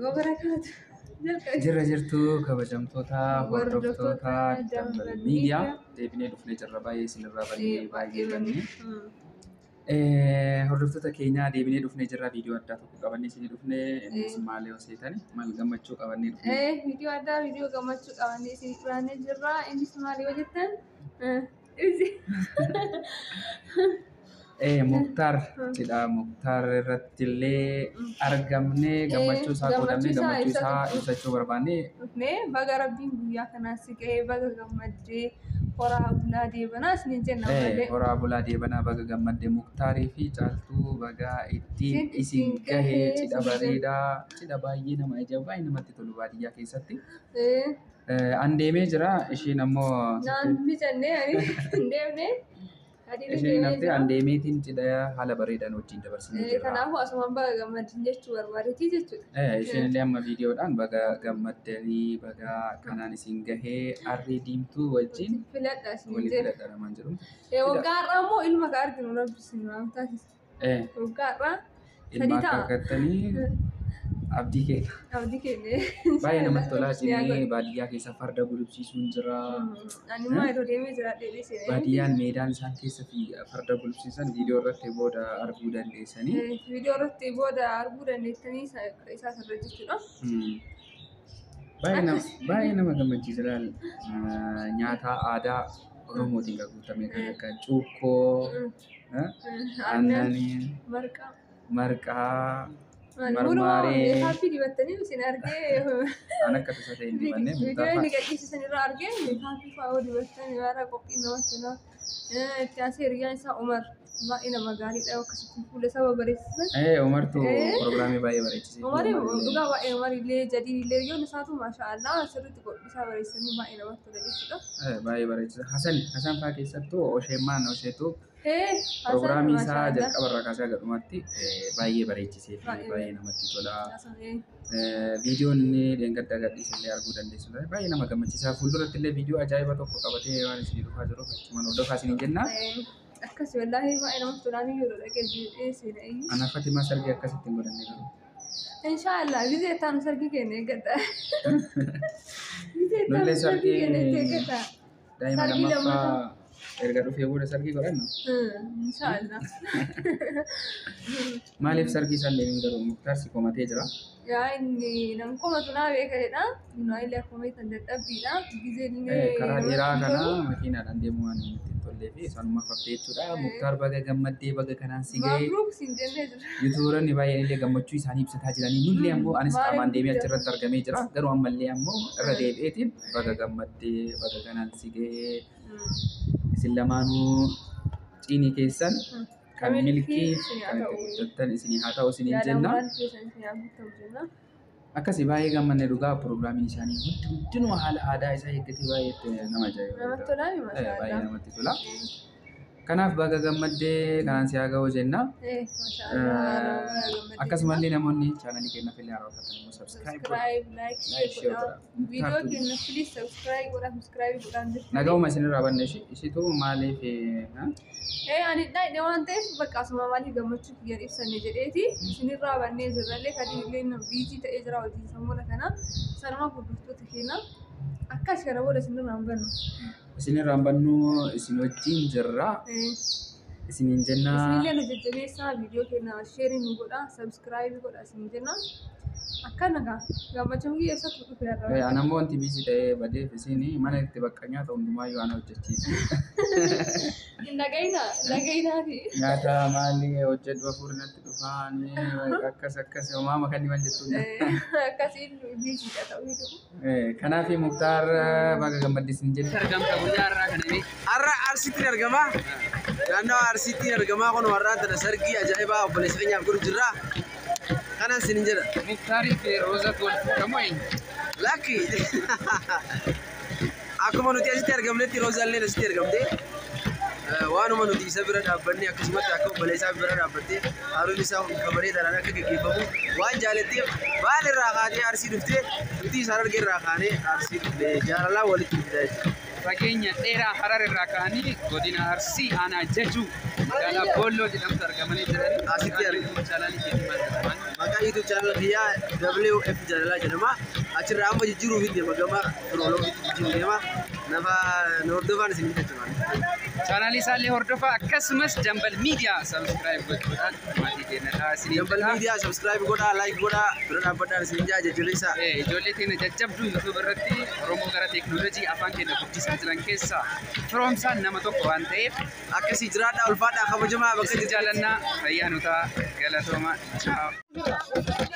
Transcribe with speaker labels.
Speaker 1: وبركاته.
Speaker 2: jirtu kabajamtoota hordoftoota Dambal Miidiyaa deebinee dhufnee jirra baay'ee isinirraa baay'ee banne. Hordoftoota keenyaa deebinee dhufnee jirra viidiyoo addaa tokko qabannee isinii dhufnee innis maal yoo seetan maal gammachuu qabannee dhufnee.
Speaker 1: Viidiyoo addaa viidiyoo gammachuu qabannee isinii dhufnee jirra innis maal yoo jettan
Speaker 2: Muktaar cidha Muktaar irrattillee argamne gammachuu isaa qoodamne gammachuu isaa ibsachuu barbaanne.
Speaker 1: Baga rabbiin guyyaa kanaas ga'ee baga gammaddee horaa bulaa deebanaa isiniin jenna malee.
Speaker 2: Horaa bulaa deebanaa baga gammaddee Muktaarii fi Caaltuu baga ittiin isin gahee cidha bareedaa cidha baay'ee nama ajaa'ibu baay'ee namatti tolu baadiyyaa keessatti. An deemee jira ishiin ammoo
Speaker 1: naan mijannee ani hin deemne.
Speaker 2: Isheen naftee an deemeetiin cidha haala bareedaan wajjin dabarsinee jirra.
Speaker 1: Kanaafuu asumaan baga gammaddin jechuu barbaadetii jechuudha.
Speaker 2: Isheen illee amma viidiyoodhaan baga gammaddanii baga kanaan isin gahee arrii diimtuu wajjin
Speaker 1: filadha isin
Speaker 2: waliin filadha namaan jedhu.
Speaker 1: Waggaarraa immoo ilma ka arginu rabbisin waan taasisa. Waggaarraa
Speaker 2: ilma akka argattanii abdii keenya.
Speaker 1: Abdii keenya.
Speaker 2: Baay'ee namatti tolaa isin baadiyyaa keessa farda gulufsiisuun jira.
Speaker 1: Ani maa yeroo deemee jira dheedhee.
Speaker 2: Baadiyyaan meedaan isaan keessa fi farda gulufsiisan viidiyoo irratti booda arguu dandeessanii.
Speaker 1: Viidiyoo irratti booda arguu dandeessanii isaa irra jechuudha.
Speaker 2: Baay'ee nama gammachiisa laal nyaata aadaa Oromootiin kan guutame kan akka cuukkoo, aannanii, marqaa.
Speaker 1: Marmaaree happy dibattanii isin argee
Speaker 2: ana akka tasaa ta'e hin dibanne
Speaker 1: viidiyoo inni gadhiisisan irraa argee happy fa'aa dibattanii yaada qophii namatti tola. Itti aansee hiriyyaan isaa Umar baay'ee nama gaariidha akkasitti fuula isaa bareessisan.
Speaker 2: Umartu pirogiraamii baay'ee bareechise.
Speaker 1: Umar dhugaa baay'ee Umar illee jadii illee hiriyoon isaatu maashaallah sirriitti qophii isaa bareessanii baay'ee namatti tola jechuudha.
Speaker 2: Baay'ee bareechisa. Hasan fa'aa keessattuu Osheemaan Osheetu Programii isaa jalqabarraa kaasee gadhumatti baay'ee bareechisee fi baay'ee namatti tola. Viidiyoon inni dheengaddaa gadhiisillee arguu dandeessu baay'ee nama gammachiisa. Fuulduratti illee viidiyoo ajaa'iba tokko qabatee waan isin dhufaa jiruuf achumaan hordofaa isiniin jenna.
Speaker 1: Akkasii wallaahi baay'ee namatti tolaan yeroo dhaqee jiidhee seenaa.
Speaker 2: Ana Fatimaa sargii akkasitti hin godhanne garuu.
Speaker 1: Inshaallah gizee taanu sargii keenya eeggadha.
Speaker 2: Nullee sargii daa'ima lammaffaa erga dhufee booda sargii godhanna.
Speaker 1: Inshaallah.
Speaker 2: Maaliif sargii isaan deemin garuu Muktaar si komatee jira?
Speaker 1: Yaa inni nam komatu naa beekadha. Naa illee akkuma itti dadhabbiidha.
Speaker 2: Karaa dheeraa kana makiinaadhaan deemuu waan hin tollee fi sanuma faffee jechuudha. Muktaar baga gammaddee baga kanaan si gahee. Yuutuubaronni baay'een illee gammachuu isaanii ibsataa jiranii. Nullee ammoo anis qaamaan deemee achirratti argamee jira. Garuu ammallee ammoo irra deebi'eetiin baga gammaddee baga kanaan si gahee. Isin lamaanuu ciinii keessan kan milkii kan itti guddattan isinii haa ta'u isiniin jenna. Akkasii baay'ee gammanne dhugaa pirogiraamiin isaanii hundinuu haala aadaa isaa eeggatee baay'ee nama ajaa'iba. Baay'ee namatti tola. Kanaaf baga gammaddee kanaan si haa ga'u jenna. Akkasumallee namoonni chaanalii keenyaaf illee haarawwatan immoo subscribe godhaa.
Speaker 1: Viidiyoo keenya please subscribe godhaa.
Speaker 2: Nagahuma isinirraa banne ishiitu maaliif
Speaker 1: ani dhaydhe waan ta'eef bakka asuma maaliif gammachuu kiyyan ibsanne jedheeti isinirraa bannee jirrallee kadii illee biizii ta'ee jira hojii sammuna kana sanuma hordoftoota keenya akkas kana booda isinirraa hin bannu.
Speaker 2: Isinirraa hin bannu isin wajjin jirra. Isiniin jenna.
Speaker 1: Isinillee nu jajjabeessaa viidiyoo keenya sheerii nu godha subscribe godha isiniin jenna. Akkana gammachuun kiyya ibsatu dhufe irraa.
Speaker 2: Ana immoo wanti biizii ta'ee badeef isin mana itti bakka nyaata hundumaayyuu ana hojjechiisa.
Speaker 1: Dhagayinaati.
Speaker 2: Nyaata maalii hojjedhu hafuurri natti dhufaan akkas homaama kan himan jechuudha.
Speaker 1: Akkasiin biiziidha ta'uu jiru.
Speaker 2: Kanaaf Muktaar baga gammaddee isin jenna. Argamta guyyaa irraa kana
Speaker 3: har'a Arsiitiin argamaa. Naannoo Arsiitiin argamaa kun warraan tana sargii ajaa'ibaa obboleessa keenyaaf godhu jirra. Kanan sinin jedha.
Speaker 2: Muktaarii fi Roozat wal fuudhamoo eenyu?
Speaker 3: Lakki. Akkuma nuti asitti argamnetti Roozaallee asitti argamte. Waanuma nuti isa bira dhaabbannee akkasumatti akka obboleessaa bira dhaabbattee haaluun isaa kan bareedaadhaan akka gaggeeffamu waan jaalatteef baal irraa kaatee Arsii dhuftee nuti isaan argee irraa kaanee Arsii dhuftee jaalalaan walitti dhufte jechuudha.
Speaker 2: Fageenya dheeraa Harar irraa ka'anii godina Arsii aanaa Jajuu magaalaa Boolloo jedhamtu argamanii jiranii.
Speaker 3: Asitti argamu.
Speaker 2: Chaanalii keetii maal jedhaman?
Speaker 3: maqaa YouTube channel kiyyaa WF Jaalalaa jedhama. Achirraa amma jijjiiruu fi deema gama firooloogiitti jijjiiruu deema. Nama hordofaan isin jechuma.
Speaker 2: Channel isaallee hordofaa akkasumas Jambal Media subscribe gochuudhaan maatii keenyadhaa isin
Speaker 3: Jambal Media subscribe godhaa, like godhaa, bira dhaabbadhaan isin jajjabeessa.
Speaker 2: Ijoollee keenya jajjabduu YouTube irratti Oromoo gara teekinooloojii afaan keenya guddisaa jiran keessaa firoomsaan nama tokko waan ta'eef
Speaker 3: akkasii jiraadhaa ulfaadhaa kabajamaa bakka
Speaker 2: isin jaalannaa fayyaanutaa galatoomaa. Ciao.